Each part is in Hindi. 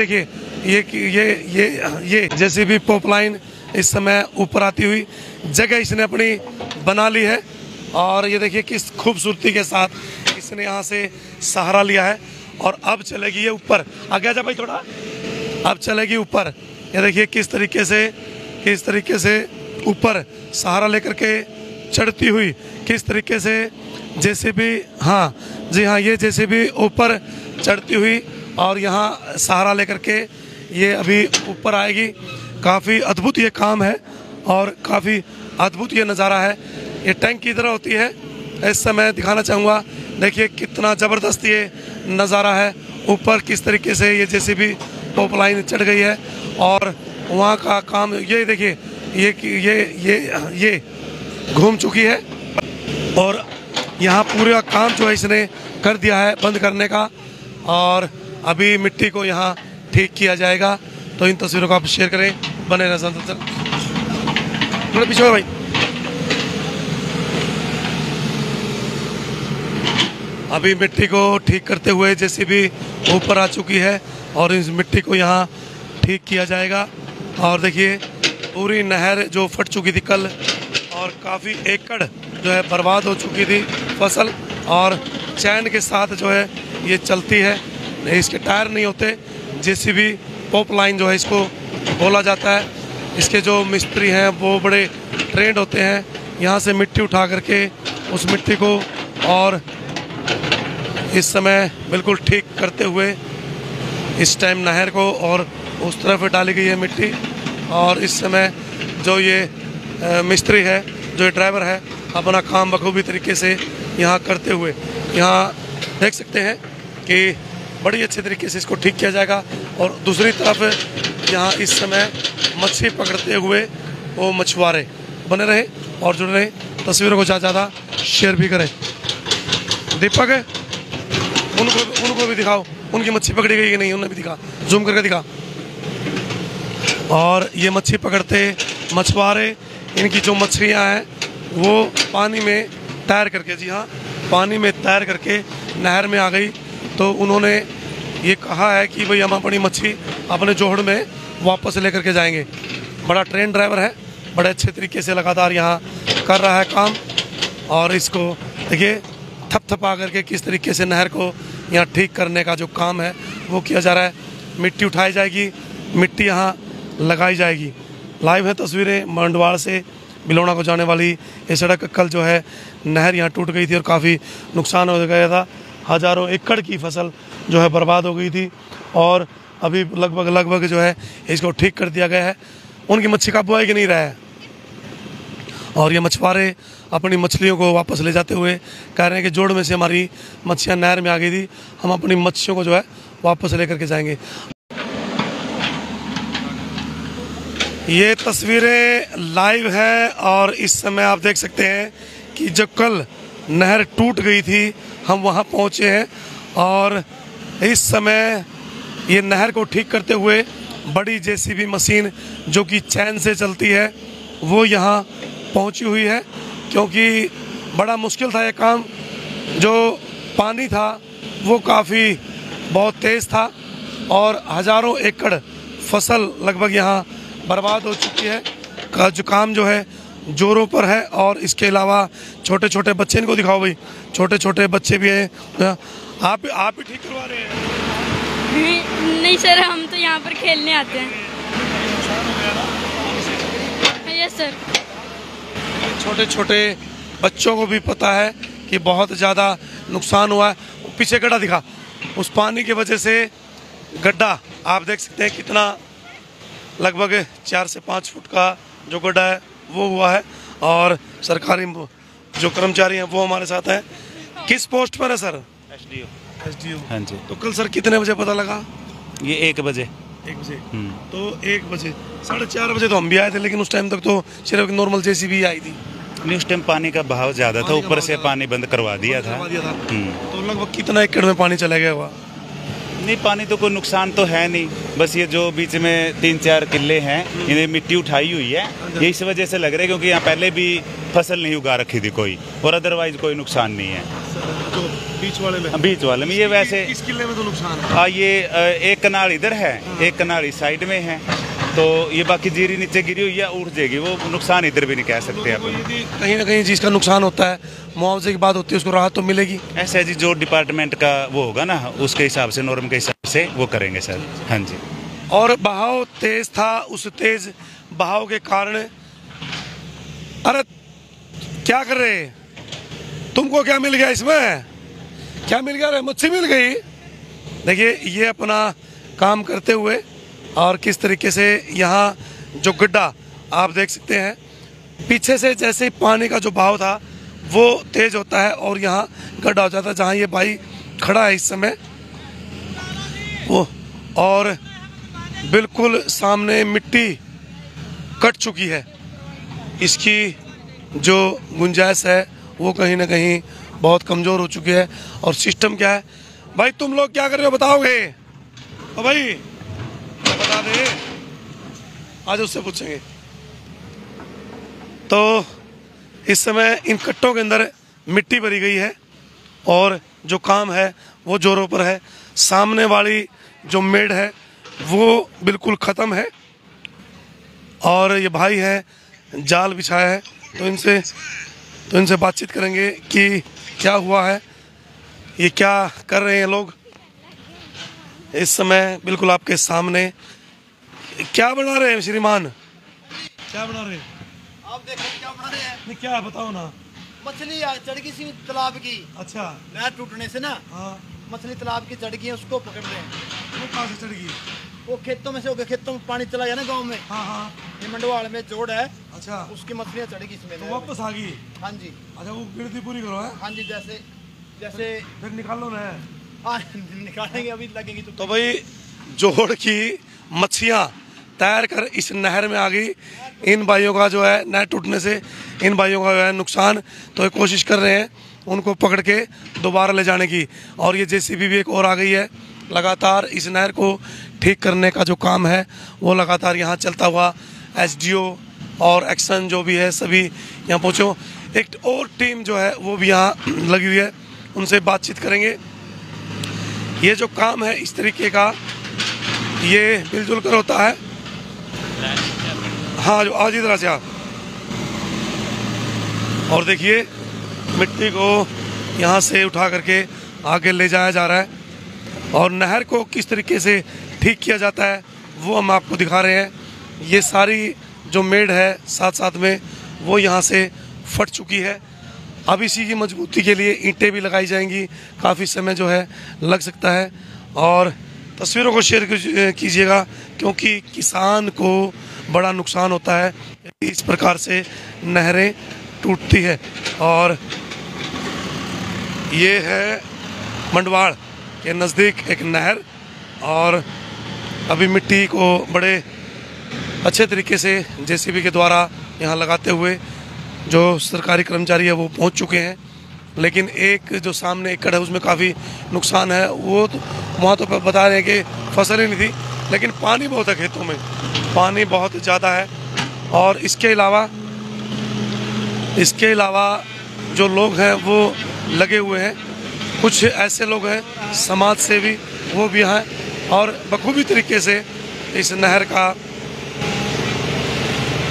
देखिए ये जैसे भी पॉपलाइन इस समय ऊपर आती हुई जगह इसने अपनी बना ली है। और ये देखिए किस खूबसूरती के साथ इसने यहाँ से सहारा लिया है और अब चलेगी ये ऊपर। आगे जा भाई थोड़ा, अब चलेगी ऊपर। ये देखिए किस तरीके से ऊपर सहारा लेकर के चढ़ती हुई, किस तरीके से जेसीबी, हाँ जी हाँ, ये जेसीबी ऊपर चढ़ती हुई और यहाँ सहारा लेकर के ये अभी ऊपर आएगी। काफ़ी अद्भुत ये काम है और काफ़ी अद्भुत ये नज़ारा है। ये टैंक की तरह होती है, इस समय दिखाना चाहूँगा। देखिए कितना ज़बरदस्त ये नज़ारा है, ऊपर किस तरीके से ये जेसीबी पॉपलाइन चढ़ गई है और वहाँ का काम ये देखिए ये घूम चुकी है और यहाँ पूरा काम जो है इसने कर दिया है बंद करने का। और अभी मिट्टी को यहाँ ठीक किया जाएगा। तो इन तस्वीरों को आप शेयर करें, बने रहें संतत। थोड़ा पीछे भाई। अभी मिट्टी को ठीक करते हुए जेसीबी ऊपर आ चुकी है और इस मिट्टी को यहाँ ठीक किया जाएगा। और देखिए पूरी नहर जो फट चुकी थी कल और काफ़ी एकड़ जो है बर्बाद हो चुकी थी फसल, और चैन के साथ जो है ये चलती है, इसके टायर नहीं होते। जेसीबी पॉपलाइन जो है इसको बोला जाता है। इसके जो मिस्त्री हैं वो बड़े ट्रेंड होते हैं। यहाँ से मिट्टी उठा करके उस मिट्टी को और इस समय बिल्कुल ठीक करते हुए इस टाइम नहर को और उस तरफ डाली गई है मिट्टी। और इस समय जो ये मिस्त्री है, जो ये ड्राइवर है, अपना काम बखूबी तरीके से यहाँ करते हुए यहाँ देख सकते हैं कि बड़ी अच्छे तरीके से इसको ठीक किया जाएगा। और दूसरी तरफ यहाँ इस समय मछली पकड़ते हुए वो मछुआरे बने रहे और जुड़ रहे। तस्वीरों को ज़्यादा शेयर भी करें। दीपक उनको भी दिखाओ, उनकी मच्छी पकड़ी गई कि नहीं, उन्हें भी दिखा, जूम करके दिखा। और ये मच्छी पकड़ते मछुआरे, इनकी जो मछलियाँ हैं वो पानी में तैर करके, जी हाँ, पानी में तैर करके नहर में आ गई। तो उन्होंने ये कहा है कि भाई हम अपनी मच्छी अपने जोहड़ में वापस लेकर के जाएंगे। बड़ा ट्रेन ड्राइवर है, बड़े अच्छे तरीके से लगातार यहाँ कर रहा है काम। और इसको देखिए थपथपा करके किस तरीके से नहर को यहाँ ठीक करने का जो काम है वो किया जा रहा है। मिट्टी उठाई जाएगी, मिट्टी यहाँ लगाई जाएगी। लाइव है तस्वीरें मंडवाड़ से बिलोड़ा को जाने वाली ये सड़क। कल जो है नहर यहाँ टूट गई थी और काफ़ी नुकसान हो गया था। हज़ारों एकड़ की फसल जो है बर्बाद हो गई थी और अभी लगभग जो है इसको ठीक कर दिया गया है। उनकी मच्छी काबू आई कि नहीं रहा है और ये मछुआरे अपनी मछलियों को वापस ले जाते हुए कह रहे हैं कि जोड़ में से हमारी मच्छियाँ नहर में आ गई थी, हम अपनी मच्छियों को जो है वापस लेकर के जाएंगे। ये तस्वीरें लाइव है और इस समय आप देख सकते हैं कि जो कल नहर टूट गई थी हम वहाँ पहुँचे हैं और इस समय ये नहर को ठीक करते हुए बड़ी जेसीबी मशीन जो कि चैन से चलती है वो यहाँ पहुँची हुई है, क्योंकि बड़ा मुश्किल था ये काम। जो पानी था वो काफ़ी बहुत तेज़ था और हज़ारों एकड़ फसल लगभग यहाँ बर्बाद हो चुकी है। का जो काम जो है जोरों पर है और इसके अलावा छोटे छोटे बच्चे, इनको दिखाओ भाई, छोटे छोटे बच्चे भी हैं। आप ही ठीक करवा रहे हैं? नहीं सर, हम तो यहाँ पर खेलने आते हैं। Yes sir. छोटे छोटे बच्चों को भी पता है कि बहुत ज़्यादा नुकसान हुआ है। पीछे गड्ढा दिखा, उस पानी की वजह से गड्ढा आप देख सकते हैं कितना, लगभग 4 से 5 फुट का जो गड्ढा है वो हुआ है। और सरकारी जो कर्मचारी हैं वो हमारे साथ हैं। किस पोस्ट पर है सर? एसडीओ। हाँ जी। तो कल सर कितने बजे पता लगा? ये 1 बजे। 1 बजे। तो 1 बजे 4:30 बजे तो हम भी आए थे, लेकिन उस टाइम तक तो सिर्फ नॉर्मल जेसीबी आई थी। नहीं, उस टाइम पानी का बहाव ज़्यादा था, ऊपर से पानी बंद करवा दिया था। तो लगभग कितना एकड़ में पानी चला गया हुआ? नहीं, पानी तो कोई नुकसान तो है नहीं, बस ये जो बीच में 3-4 किले हैं इन्हें मिट्टी उठाई हुई है, ये इस वजह से लग रहा है क्योंकि यहाँ पहले भी फसल नहीं उगा रखी थी कोई, और अदरवाइज कोई नुकसान नहीं है। बीच वाले में? बीच वाले में। ये वैसे किस किले में तो नुकसान है? ये एक कनाल इधर है, एक कनाल इस साइड में है, तो ये बाकी जीरी नीचे गिरी हुई है, उठ जाएगी वो, नुकसान इधर भी नहीं कह सकते आप। यदि कहीं ना कहीं जिसका नुकसान होता है मुआवजे की बात होती है, उसको राहत तो मिलेगी? ऐसा है जी, जो डिपार्टमेंट का वो होगा ना, उसके हिसाब से, नॉर्म के हिसाब से वो करेंगे सर। हाँ जी। और बहाव तेज था, उस तेज बहाव के कारण, अरे क्या कर रहे, तुमको क्या मिल गया इसमें? क्या मिल गया रे? मच्छी मिल गई। देखिए ये अपना काम करते हुए, और किस तरीके से यहाँ जो गड्ढा आप देख सकते हैं, पीछे से जैसे पानी का जो बहाव था वो तेज होता है और यहाँ गड्ढा हो जाता है। जहाँ ये भाई खड़ा है इस समय वो, और बिल्कुल सामने मिट्टी कट चुकी है, इसकी जो गुंजाइश है वो कहीं ना कहीं बहुत कमज़ोर हो चुकी है। और सिस्टम क्या है भाई, तुम लोग क्या कर रहे हो बताओगे? ओ भाई बता दे, आज उससे पूछेंगे। तो इस समय इन कट्टों के अंदर मिट्टी भरी गई है और जो काम है वो जोरों पर है। सामने वाली जो मेड़ है वो बिल्कुल ख़त्म है और ये भाई है जाल बिछाया है, तो इनसे बातचीत करेंगे कि क्या हुआ है, ये क्या कर रहे हैं लोग इस समय बिल्कुल आपके सामने। क्या बना रहे हैं श्रीमान? क्या बना रहे हैं आप? देखो क्या बना रहे हैं। नहीं क्या बताओ ना। मछली चढ़ गई सी तालाब की, अच्छा, नहर टूटने से ना। हाँ, मछली तालाब की चढ़ गई है, उसको पकड़ रहे हैं। वो कहाँ से चढ़ गई? वो खेतों में से हो गया, खेतों में पानी चला गया ना गांव में। हाँ हाँ, ये मंडवाल में जोड़ है, अच्छा, उसकी मछलियाँ चढ़ गई इसमें। तो वापस आ गई? हाँ जी, अच्छा, वो गिनती पूरी करो है? हाँ जी, जैसे जैसे फिर निकाल लो ना। हाँ निकालेंगे, अभी लगेगी तो भाई जोड़ की मच्छियाँ तैर कर इस नहर में आ गई। इन भाइयों का जो है नहर टूटने से इन भाइयों का जो है नुकसान, तो ये कोशिश कर रहे हैं उनको पकड़ के दोबारा ले जाने की। और ये जेसीबी भी एक और आ गई है, लगातार इस नहर को ठीक करने का जो काम है वो लगातार यहाँ चलता हुआ। एसडीओ और एक्शन जो भी है सभी यहाँ पहुँचो। एक और टीम जो है वो भी यहाँ लगी हुई है, उनसे बातचीत करेंगे। ये जो काम है इस तरीके का ये मिलजुल कर होता है। हाँ, जो आज इधर से आप, और देखिए मिट्टी को यहाँ से उठा करके आगे ले जाया जा रहा है और नहर को किस तरीके से ठीक किया जाता है वो हम आपको दिखा रहे हैं। ये सारी जो मेड़ है साथ साथ में वो यहाँ से फट चुकी है। अब इसी की मजबूती के लिए ईंटें भी लगाई जाएंगी, काफ़ी समय जो है लग सकता है। और तस्वीरों को शेयर कीजिएगा क्योंकि किसान को बड़ा नुकसान होता है इस प्रकार से नहरें टूटती है। और ये है मंडवाड़ के नज़दीक एक नहर, और अभी मिट्टी को बड़े अच्छे तरीके से जेसीबी के द्वारा यहाँ लगाते हुए जो सरकारी कर्मचारी है वो पहुँच चुके हैं। लेकिन एक जो सामने एकड़ है उसमें काफ़ी नुकसान है। वो तो वहाँ तो बता रहे हैं कि फसल ही नहीं थी, लेकिन पानी बहुत है खेतों में, पानी बहुत ज़्यादा है। और इसके अलावा जो लोग हैं वो लगे हुए हैं, कुछ ऐसे लोग हैं समाज सेवी वो भी हैं, और बखूबी तरीके से इस नहर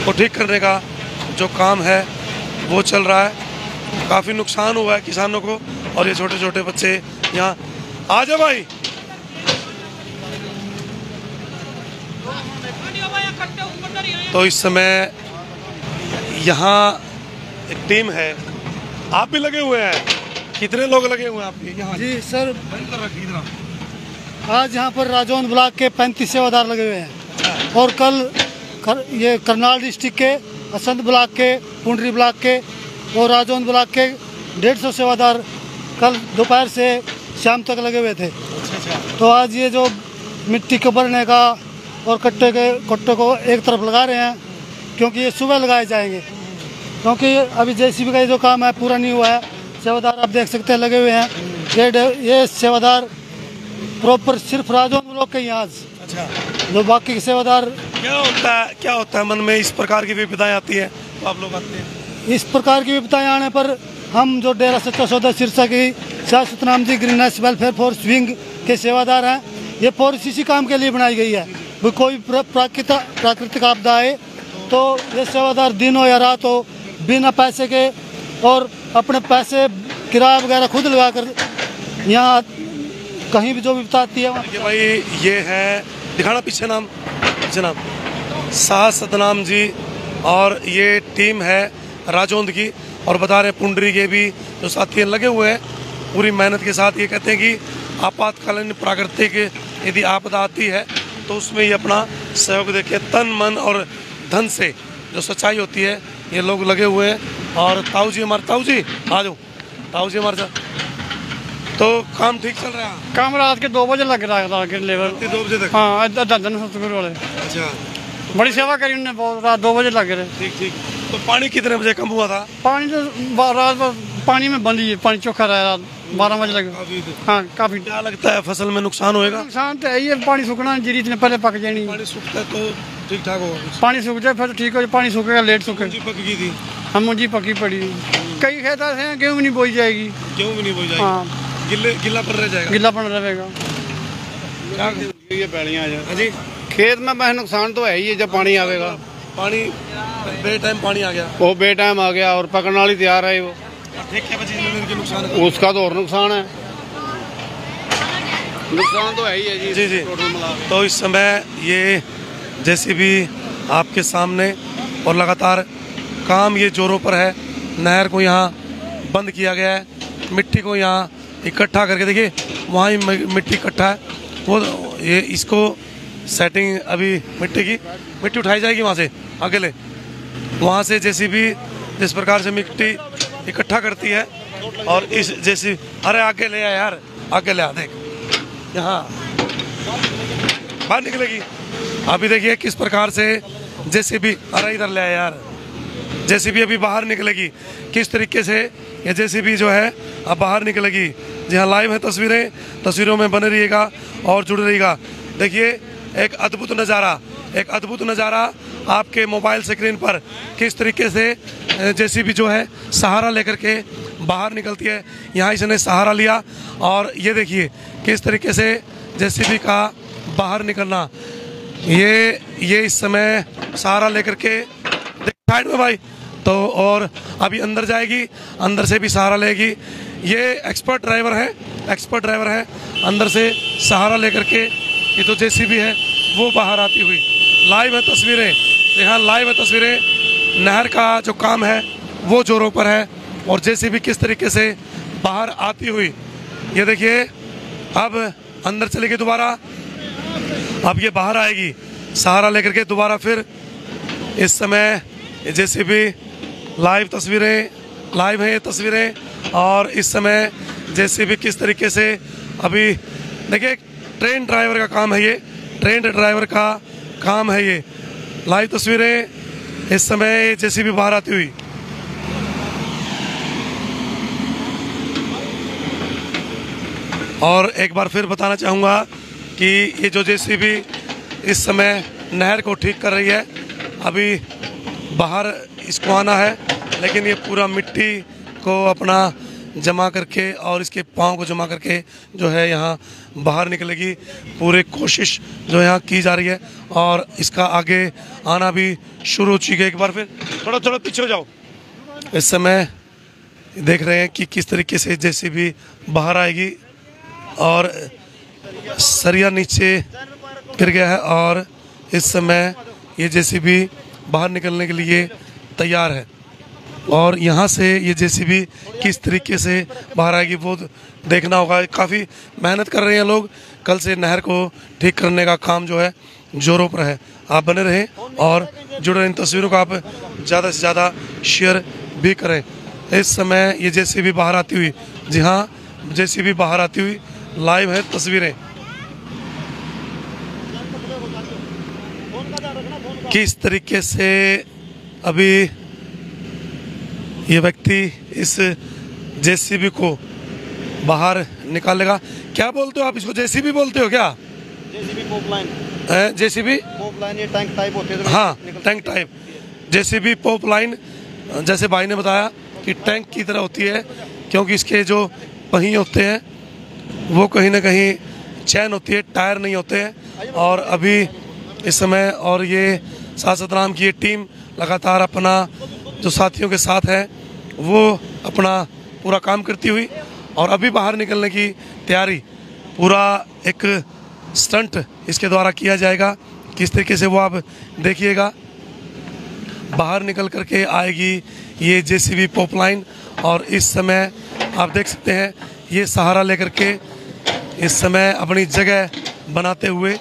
को ठीक करने का जो काम है वो चल रहा है। काफ़ी नुकसान हुआ है किसानों को, और ये छोटे छोटे बच्चे यहाँ आ जाओ भाई। तो इस समय यहाँ एक टीम है, आप भी लगे हुए हैं। कितने लोग लगे हुए हैं आपके यहाँ? जी सर, आज यहाँ पर राजौंद ब्लॉक के 35 सेवादार लगे हुए हैं, और कल ये करनाल डिस्ट्रिक्ट के असंध ब्लॉक के, पुंडरी ब्लॉक के और राजौंद ब्लॉक के 150 सेवादार कल दोपहर से शाम तक लगे हुए थे। तो आज ये जो मिट्टी को भरने का और कट्टे को एक तरफ लगा रहे हैं, क्योंकि ये सुबह लगाए जाएंगे, क्योंकि अभी जेसीबी का जो काम है पूरा नहीं हुआ है। सेवादार आप देख सकते हैं लगे हुए हैं। ये सेवादार प्रॉपर सिर्फ राजौंद ब्लॉक के ही आज। अच्छा, जो बाकी के सेवादार, क्या होता है मन में इस प्रकार की विपदाएं आती है तो आप लोग आते हैं? इस प्रकार की विपदाएं आने पर हम जो डेरा सच्चा सौदा सिरसा की Shah Satnam ji greenness welfare force wing के सेवादार हैं। ये फोर्स इसी काम के लिए बनाई गई है। वो कोई प्राकृतिक आपदा आए तो ये सेवादार दिन हो या रात हो बिना पैसे के और अपने पैसे किराया वगैरह खुद लगाकर यहाँ कहीं भी जो भी बताती है। देखिए भाई, ये है, दिखाना पीछे नाम शाह सतनाम जी, और ये टीम है राजौंद की, और बता रहे पुंडरी के भी जो साथी लगे हुए हैं पूरी मेहनत के साथ। ये कहते हैं कि आपातकालीन प्राकृतिक यदि आपदा आती है तो उसमें ये अपना सहयोग देके तन मन और धन से जो सच्चाई होती है ये लोग लगे हुए हैं। और ताऊ जी हमारे, ताऊ जी आ जाओ, ताऊ जी हमारे साथ। तो काम ठीक चल रहा है? काम रात के 2 बजे लग रहा है लेबर, 2 बजे तक? हाँ, धन सतगुरु वाले। अच्छा, बड़ी सेवा करी उन्होंने बहुत, रात 2 बजे लग रहे। ठीक ठीक। तो पानी कितने बजे कम हुआ था? पानी तो रात पानी में बंद ही है, पानी चोखा रहा रात 12 बजे लगे। हाँ काफी। क्या लगता है फसल में नुकसान होएगा? नुकसान तो है ही है, पानी सूखना जीरी इतने पहले पक जानी। पानी सूखता है तो ठीक ठाक होगा? पानी सूख जाए फिर तो ठीक हो जाए, पानी सूखेगा लेट सूखेगा। मुंजी पक गई थी? हम मुंजी पकी पड़ी, कई खेत ऐसे हैं गेहूँ नहीं बोई जाएगी। गेहूँ भी नहीं बोई जाएगी? हाँ, गिल्लापन रह जाएगा। गिल्लापन रहेगा। ये पैड़ियाँ हाँ जी, खेत में बस नुकसान तो है ही है। जब पानी आवेगा, पानी बे टाइम पानी आ गया, वो बे टाइम आ गया और पकड़ने वाली तैयार है वो, ठेके पे चीज मिलने के नुकसान है। उसका तो और नुकसान है। नुकसान तो है ही है जी। जी जी। तो इस समय ये जेसीबी आपके सामने, और लगातार काम ये जोरों पर है। नहर को यहाँ बंद किया गया है, मिट्टी को यहाँ इकट्ठा करके, देखिए वहाँ ही मिट्टी इकट्ठा है, वो ये इसको सेटिंग अभी मिट्टी उठाई जाएगी वहाँ से अकेले। वहाँ से जेसीबी जिस प्रकार से मिट्टी इकट्ठा करती है, और इस जेसीबी, अरे आगे ले आ यार, आगे ले आ, देख यहाँ बाहर निकलेगी। अभी देखिए किस प्रकार से जेसीबी, अरे इधर ले आ यार, जेसीबी अभी बाहर निकलेगी। किस तरीके से ये जेसीबी जो है अब बाहर निकलेगी। जी हाँ, लाइव है तस्वीरों में बने रहिएगा और जुड़े रहिएगा। देखिए एक अद्भुत नज़ारा आपके मोबाइल स्क्रीन पर, किस तरीके से जेसीबी जो है सहारा लेकर के बाहर निकलती है। यहाँ इसने सहारा लिया, और ये देखिए किस तरीके से जेसीबी का बाहर निकलना। ये इस समय सहारा लेकर के साइड में भाई, तो और अभी अंदर जाएगी, अंदर से भी सहारा लेगी। ये एक्सपर्ट ड्राइवर है, अंदर से सहारा लेकर के, ये तो जेसीबी है वो बाहर आती हुई। लाइव है तस्वीरें, यहाँ लाइव है तस्वीरें। नहर का जो काम है वो जोरों पर है, और जेसीबी किस तरीके से बाहर आती हुई, ये देखिए। अब अंदर चलेगी दोबारा, अब ये बाहर आएगी सहारा लेकर के दोबारा फिर। इस समय जेसीबी लाइव है ये तस्वीरें, और इस समय जेसीबी किस तरीके से, अभी देखिए ट्रेन ड्राइवर का काम है ये। लाइव तस्वीरें इस समय जेसीबी बाहर आती हुई। और एक बार फिर बताना चाहूँगा कि ये जो जेसीबी इस समय नहर को ठीक कर रही है, अभी बाहर इसको आना है, लेकिन ये पूरा मिट्टी को अपना जमा करके और इसके पाँव को जमा करके जो है यहाँ बाहर निकलेगी। पूरी कोशिश जो यहाँ की जा रही है, और इसका आगे आना भी शुरू हो चुकी है। एक बार फिर थोड़ा पीछे हो जाओ। इस समय देख रहे हैं कि किस तरीके से जेसीबी बाहर आएगी, और सरिया नीचे गिर गया है, और इस समय ये जेसीबी बाहर निकलने के लिए तैयार है। और यहाँ से ये जेसीबी किस तरीके से बाहर आएगी वो देखना होगा। काफ़ी मेहनत कर रहे हैं लोग, कल से नहर को ठीक करने का काम जो है जोरों पर है। आप बने रहें और जुड़े रहें, इन तस्वीरों को आप ज़्यादा से ज़्यादा शेयर भी करें। इस समय ये जेसीबी बाहर आती हुई, जी हाँ, जेसीबी बाहर आती हुई लाइव है तस्वीरें। किस तरीके से अभी ये व्यक्ति इस जेसीबी को बाहर निकालेगा। क्या बोलते हो आप इसको, जेसीबी बोलते हो क्या? JCB pope line, JCB pope line, ये टैंक टाइप होते हैं। हाँ, tank type JCB pope line, जैसे भाई ने बताया कि टैंक की तरह होती है, क्योंकि इसके जो पहिए होते हैं वो कहीं ना कहीं चैन होती है, टायर नहीं होते हैं। और अभी इस समय और ये सासद राम की ये टीम लगातार अपना जो साथियों के साथ है वो अपना पूरा काम करती हुई और अभी बाहर निकलने की तैयारी, पूरा एक स्टंट इसके द्वारा किया जाएगा। किस तरीके से वो आप देखिएगा, बाहर निकल करके आएगी ये जेसीबी पॉपलाइन। और इस समय आप देख सकते हैं ये सहारा लेकर के इस समय अपनी जगह बनाते हुए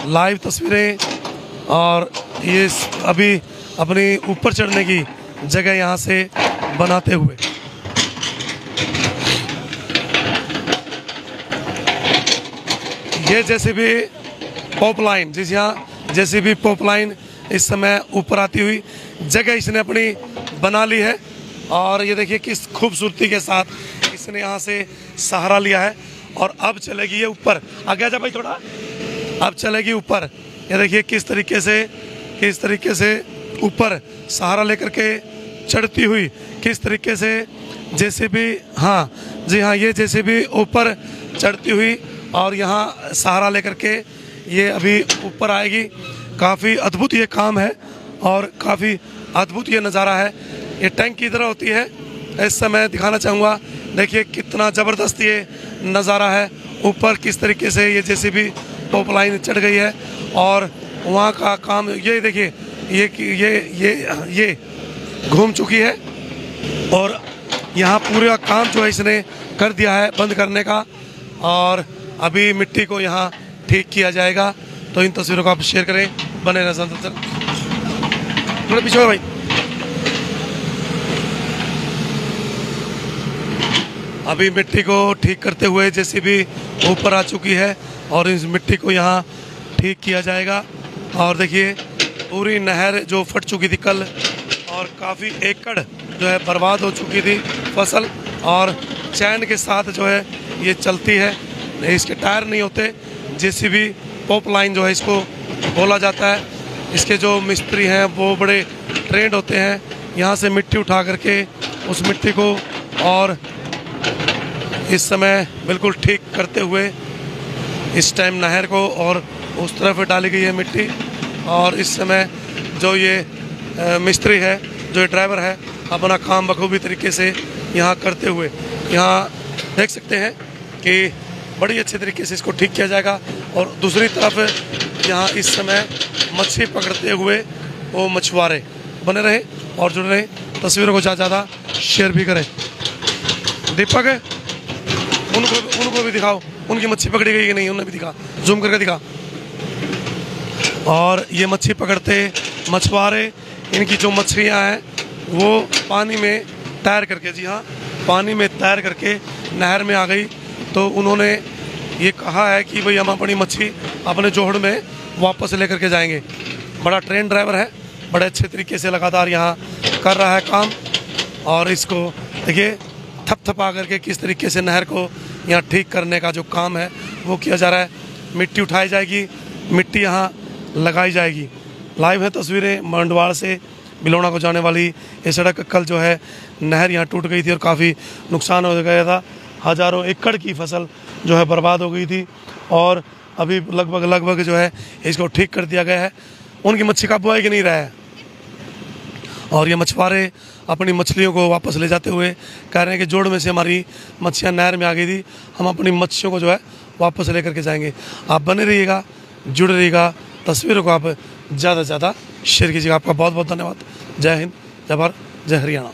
लाइव तस्वीरें, और ये अभी अपनी ऊपर चढ़ने की जगह यहाँ से बनाते हुए। ये जेसीबी पॉपलाइन, जिस यहाँ जेसीबी पॉपलाइन इस समय ऊपर आती हुई जगह इसने अपनी बना ली है। और ये देखिए किस खूबसूरती के साथ इसने यहाँ से सहारा लिया है और अब चलेगी ये ऊपर। आगे जा भाई थोड़ा, अब चलेगी ऊपर। ये देखिए किस तरीके से ऊपर सहारा लेकर के चढ़ती हुई, किस तरीके से जेसीबी, हाँ जी हाँ, ये जेसीबी ऊपर चढ़ती हुई और यहाँ सहारा लेकर के ये अभी ऊपर आएगी। काफ़ी अद्भुत ये काम है और काफ़ी अद्भुत ये नज़ारा है। ये टैंक की तरह होती है। इस समय दिखाना चाहूँगा, देखिए कितना ज़बरदस्त ये नज़ारा है। ऊपर किस तरीके से ये जेसीबी पॉपलाइन चढ़ गई है और वहाँ का काम ये देखिए ये घूम चुकी है और यहाँ पूरा काम जो है इसने कर दिया है बंद करने का। और अभी मिट्टी को यहाँ ठीक किया जाएगा। तो इन तस्वीरों को आप शेयर करें, बने रहें संसद। थोड़ा पीछे हो भाई। अभी मिट्टी को ठीक करते हुए जेसीबी ऊपर आ चुकी है और इस मिट्टी को यहाँ ठीक किया जाएगा। और देखिए पूरी नहर जो फट चुकी थी कल और काफ़ी एकड़ जो है बर्बाद हो चुकी थी फसल, और चैन के साथ जो है ये चलती है, इसके टायर नहीं होते। जेसीबी पॉपलाइन जो है इसको बोला जाता है। इसके जो मिस्त्री हैं वो बड़े ट्रेंड होते हैं। यहाँ से मिट्टी उठा करके उस मिट्टी को और इस समय बिल्कुल ठीक करते हुए इस टाइम नहर को और उस तरफ डाली गई है मिट्टी। और इस समय जो ये मिस्त्री है, जो ये ड्राइवर है, अपना काम बखूबी तरीके से यहाँ करते हुए यहाँ देख सकते हैं कि बड़ी अच्छे तरीके से इसको ठीक किया जाएगा। और दूसरी तरफ यहाँ इस समय मछली पकड़ते हुए वो मछुआरे बने रहे और जुड़े रहे। तस्वीरों को ज़्यादा शेयर भी करें। दीपक उनको भी दिखाओ, उनकी मच्छी पकड़ी गई कि नहीं, उन्हें भी दिखा, जूम करके दिखा। और ये मच्छी पकड़ते मछुआरे, इनकी जो मछलियाँ हैं वो पानी में तैर करके, जी हाँ, पानी में तैर करके नहर में आ गई। तो उन्होंने ये कहा है कि भाई हम अपनी मच्छी अपने जोहड़ में वापस लेकर के जाएंगे। बड़ा ट्रेन ड्राइवर है, बड़े अच्छे तरीके से लगातार यहाँ कर रहा है काम। और इसको देखिए थपथपा करके किस तरीके से नहर को यहाँ ठीक करने का जो काम है वो किया जा रहा है। मिट्टी उठाई जाएगी, मिट्टी यहाँ लगाई जाएगी। लाइव है तस्वीरें मंडवाड़ से बिलोना को जाने वाली ये सड़क। कल जो है नहर यहाँ टूट गई थी और काफ़ी नुकसान हो गया था। हज़ारों एकड़ की फसल जो है बर्बाद हो गई थी और अभी लगभग जो है इसको ठीक कर दिया गया है। उनकी मच्छी काबू आई कि नहीं रहा है। और ये मछुआरे अपनी मछलियों को वापस ले जाते हुए कह रहे हैं कि जोड़ में से हमारी मच्छियाँ नहर में आ गई थी, हम अपनी मच्छियों को जो है वापस लेकर के जाएंगे। आप बने रहिएगा, जुड़े रहिएगा, तस्वीरों को आप ज़्यादा से ज़्यादा शेयर कीजिएगा। आपका बहुत बहुत धन्यवाद। जय हिंद, जय भारत, जय हरियाणा।